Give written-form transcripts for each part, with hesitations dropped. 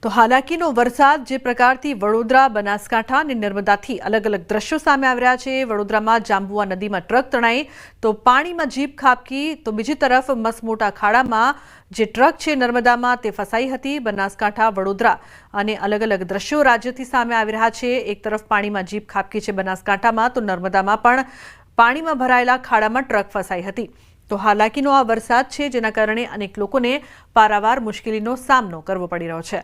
તો હાલાકીનો વરસાદ જે પ્રકારથી વડોદરા, બનાસકાંઠા અને નર્મદાથી અલગ અલગ દ્રશ્યો સામે આવી રહ્યા છે। વડોદરામાં જાંબુઆ નદીમાં ટ્રક તણાઈ તો પાણીમાં જીપ ખાબકી, તો બીજી તરફ મસમોટા ખાડામાં જે ટ્રક છે નર્મદામાં તે ફસાઈ હતી। બનાસકાંઠા, વડોદરા અને અલગ અલગ દ્રશ્યો રાજ્યથી સામે આવી રહ્યા છે। એક તરફ પાણીમાં જીપ ખાબકી છે બનાસકાંઠામાં, તો નર્મદામાં પણ પાણીમાં ભરાયેલા ખાડામાં ટ્રક ફસાઈ હતી। તો હાલાકીનો આ વરસાદ છે જેના કારણે અનેક લોકોને પારાવાર મુશ્કેલીનો સામનો કરવો પડી રહ્યો છે।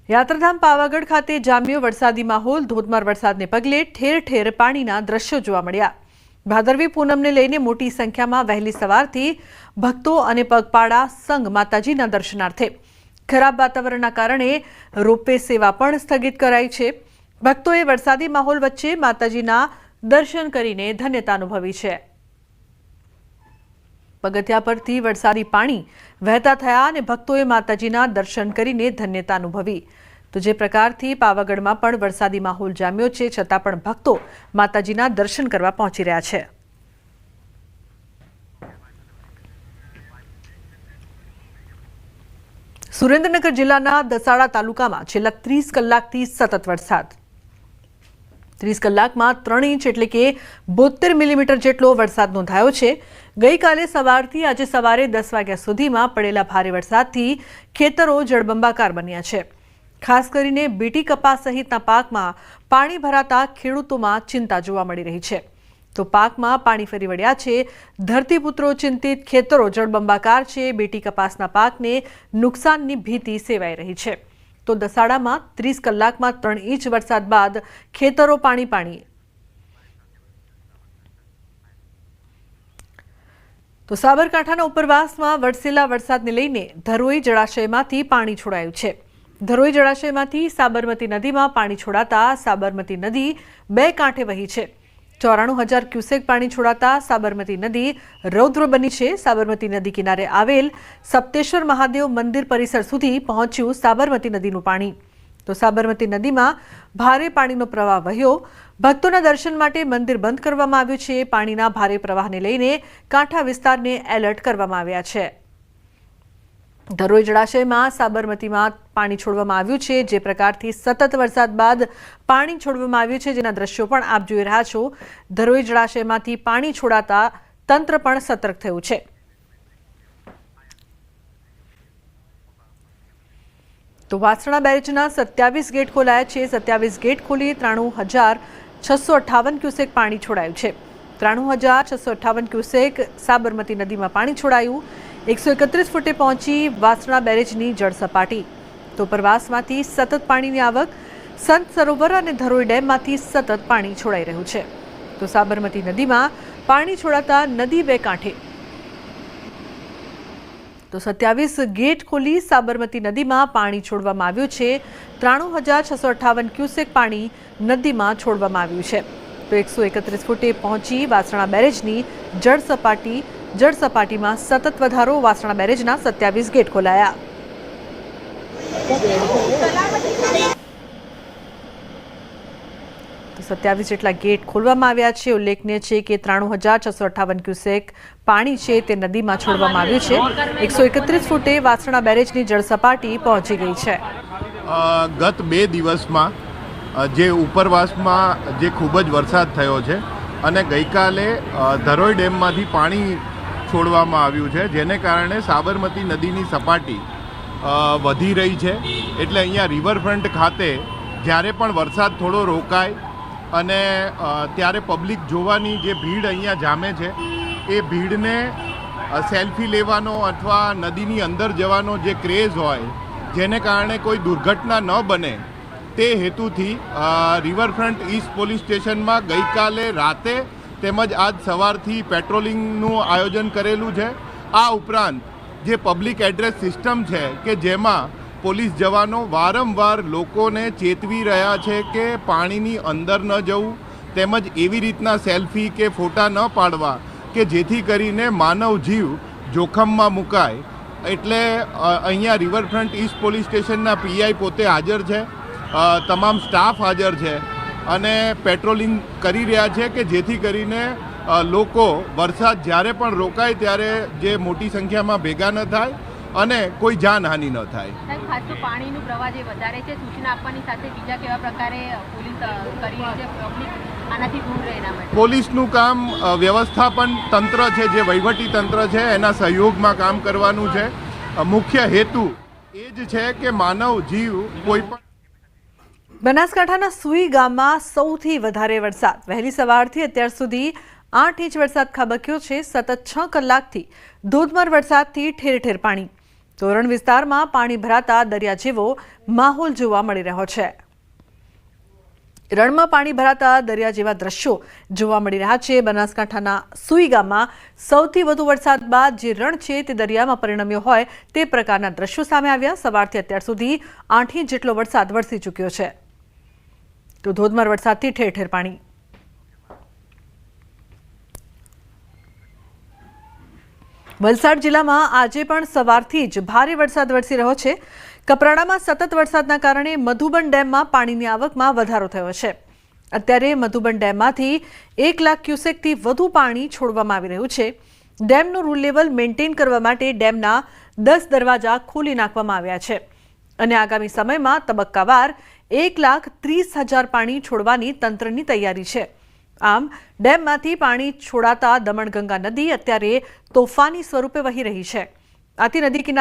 યાત્રાધામ પાવાગઢ ખાતે જામ્યો વરસાદી માહોલ। ધોધમાર વરસાદને પગલે ઠેર ઠેર પાણીના દ્રશ્યો જોવા મળ્યા। ભાદરવી પૂનમને લઈને મોટી સંખ્યામાં વહેલી સવારથી ભક્તો અને પગપાળા સંઘ માતાજીના દર્શનાર્થે। ખરાબ વાતાવરણના કારણે રોપવે સેવા પણ સ્થગિત કરાઈ છે। ભક્તોએ વરસાદી માહોલ વચ્ચે માતાજીના દર્શન કરીને ધન્યતા અનુભવી છે। પગથિયા પરથી વરસાદી પાણી વહેતા થયા અને ભક્તોએ માતાજીના દર્શન કરીને ધન્યતા અનુભવી। તો જે પ્રકારથી પાવાગઢમાં પણ વરસાદી માહોલ જામ્યો છે, છતાં પણ ભક્તો માતાજીના દર્શન કરવા પહોંચી રહ્યા છે। સુરેન્દ્રનગર જિલ્લાના દસાડા તાલુકામાં છેલ્લા 30 કલાકથી સતત વરસાદ। 30 કલાકમાં 3 ઇંચ એટલે કે 72 મિલીમીટર જેટલો વરસાદ નોંધાયો છે। ગઈકાલે સવારથી આજે સવારે 10 વાગ્યા સુધીમાં પડેલા ભારે વરસાદથી ખેતરો જળબંબાકાર બન્યા છે। ખાસ કરીને બીટી કપાસ સહિતના પાકમાં પાણી ભરાતા ખેડૂતોમાં ચિંતા જોવા મળી રહી છે। તો પાકમાં પાણી ફરી વળ્યા છે। ધરતીપુત્રો ચિંતિત, ખેતરો જળબંબાકાર છે। બીટી કપાસના પાકને નુકસાનની ભીતિ સેવાઈ રહી છે। તો દસાડામાં 30 કલાકમાં 3 ઇંચ વરસાદ બાદ ખેતરો પાણી। તો સાબરકાંઠાના ઉપરવાસમાં વરસેલા વરસાદને લઈને ધરોઈ જળાશયમાંથી પાણી છોડાયું છે। ધરોઈ જળાશયમાંથી સાબરમતી નદીમાં પાણી છોડાતા સાબરમતી નદી 2 કાંઠે વહી છે। 94,000 ક્યુસેક પાણી છોડાતા સાબરમતી નદી રૌદ્ર બની છે। સાબરમતી નદી કિનારે આવેલ સપ્તેશ્વર મહાદેવ મંદિર પરિસર સુધી પહોંચ્યું સાબરમતી નદીનું પાણી। તો સાબરમતી નદીમાં ભારે પાણીનો પ્રવાહ વહ્યો। ભક્તોના દર્શન માટે મંદિર બંધ કરવામાં આવ્યું છે। પાણીના ભારે પ્રવાહને લઈને કાંઠા વિસ્તારને એલર્ટ કરવામાં આવ્યા છે। ધરોઈ જળાશયમાં સાબરમતીમાં પાણી છોડવામાં આવ્યું છે। જે પ્રકારથી સતત વરસાદ બાદ પાણી છોડવામાં આવ્યું છે, જેના દ્રશ્યો પણ આપ જોઈ રહ્યા છો। ધરોઈ જળાશયમાંથી પાણી છોડાતા તંત્ર પણ સતર્ક થયું છે। તો વાસણા બેરેજના 27 ગેટ ખોલાયા છે। 27 ગેટ ખોલી 93,658 ક્યુસેક પાણી છોડાયું છે। 93,658 ક્યુસેક સાબરમતી નદીમાં પાણી છોડાયું। 131 ફૂટે પહોંચી વાસણા બેરેજની જળ સપાટી। તો ઉપરવાસમાંથી સતત પાણીની આવક। સંત સરોવર અને ધરોઈ ડેમમાંથી સતત પાણી છોડાઈ રહ્યું છે। તો સાબરમતી નદીમાં પાણી છોડાતા નદી 2 કાંઠે। તો 27 ગેટ ખોલી સાબરમતી નદીમાં પાણી છોડવામાં આવ્યું છે। 93,658 ક્યુસેક પાણી નદીમાં છોડવામાં આવ્યું છે। તો 131 ફૂટે પહોંચી વાસણા બેરેજની જળ સપાટીમાં સતત વધારો। વાસણા બેરેજના 27 ગેટ ખોલાયા। તો 27 જેટલા ગેટ ખોલવામાં આવ્યા છે। ઉલ્લેખનીય છે કે 93,658 ક્યુસેક પાણી છે તે નદીમાં છોડવામાં આવ્યું છે। 131 ફૂટે વાસણા બેરેજની જળ સપાટી પહોંચી ગઈ છે। ગત 2 દિવસમાં જે ઉપરવાસમાં જે ખૂબ જ વરસાદ થયો છે અને ગઈકાલે ધરોઈ ડેમમાંથી પાણી છોડવામાં આવ્યું છે, જેને કારણે સાબરમતી નદીની સપાટી વધી રહી છે। એટલે અહીંયા રિવરફ્રન્ટ ખાતે જ્યારે પણ વરસાદ થોડો રોકાય અને ત્યારે પબ્લિક જોવાની જે ભીડ અહીંયા જામે છે, એ ભીડને સેલ્ફી લેવાનો અથવા નદીની અંદર જવાનો જે ક્રેઝ હોય, જેને કારણે કોઈ દુર્ઘટના ન બને તે હેતુથી રિવરફ્રન્ટ ઈસ્ટ પોલીસ સ્ટેશનમાં ગઈકાલે રાતે તેમજ આજ સવારથી પેટ્રોલિંગનું આયોજન કરેલું છે। આ ઉપરાંત જે પબ્લિક એડ્રેસ સિસ્ટમ છે કે જેમાં પોલીસ જવાનો વારંવાર લોકોને ચેતવી રહ્યા છે કે પાણીની અંદર ન જવું, તેમજ એવી રીતના સેલ્ફી કે ફોટા ન પાડવા કે જેથી કરીને માનવ જીવ જોખમમાં મુકાય। એટલે અહીંયા રિવરફ્રન્ટ ઈસ્ટ પોલીસ સ્ટેશનના પીઆઈ પોતે હાજર છે, તમામ સ્ટાફ હાજર છે અને પેટ્રોલિંગ કરી રહ્યા છે કે જેથી કરીને લોકો વરસાદ જ્યારે પણ રોકાય ત્યારે જે મોટી સંખ્યામાં ભેગા ન થાય અને કોઈ જાનહાનિ ન થાય. સાહેબ, ખાસ તો પાણીનું પ્રવાહ જે વધારે છે, સૂચના આપવાની સાથે બીજા કેવા પ્રકારે પોલીસ કરી રહી છે પબ્લિક આનાથી દૂર રહે એના માટે? પોલીસનું કામ વ્યવસ્થાપન તંત્ર છે, જે વહીવટી તંત્ર છે, એના સહયોગમાં કામ કરવાનું છે. મુખ્ય હેતુ એ જ છે કે માનવ જીવ કોઈ પણ. બનાસકાંઠાના સુઈ ગામમાં સૌથી વધારે વરસાદ. વહેલી સવારથી અત્યાર સુધી 8 ઇંચ વરસાદ ખાબક્યો છે. સતત 6 કલાકથી ધોધમાર વરસાદથી ઠેર ઠેર પાણી. તોરણ વિસ્તારમાં પાણી ભરાતા દરિયા જેવો માહોલ જોવા મળી રહ્યો છે. રણમાં પાણી ભરાતા દરિયા જેવા દ્રશ્યો જોવા મળી રહ્યા છે. બનાસકાંઠાના સુઈ ગામમાં સૌથી વધુ વરસાદ બાદ જે રણ છે તે દરિયામાં પરિણમ્યો હોય તે પ્રકારના દ્રશ્યો સામે આવ્યા. સવારથી અત્યાર સુધી 8 ઇંચ જેટલો વરસાદ વરસી ચૂક્યો છે. તો ધોધમાર વરસાદથી ઠેર ઠેર પાણી. વલસાડ જિલ્લામાં આજે પણ સવારથી જ ભારે વરસાદ વરસી રહ્યો છે. કપરાડામાં સતત વરસાદના કારણે મધુબન ડેમમાં પાણીની આવકમાં વધારો થયો છે. અત્યારે મધુબન ડેમમાંથી 1 લાખ ક્યુસેકથી વધુ પાણી છોડવામાં આવી રહ્યું છે. ડેમનું રૂલ લેવલ મેન્ટેન કરવા માટે ડેમના 10 દરવાજા ખોલી નાખવામાં આવ્યા છે અને આગામી સમયમાં તબક્કાવાર 1,30,000 પાણી છોડવાની તંત્રની તૈયારી છે. આમ ડેમમાંથી પાણી છોડાતા દમણગંગા નદી અત્યારે તોફાની સ્વરૂપે વહી રહી છે. આથી નદી કિનારે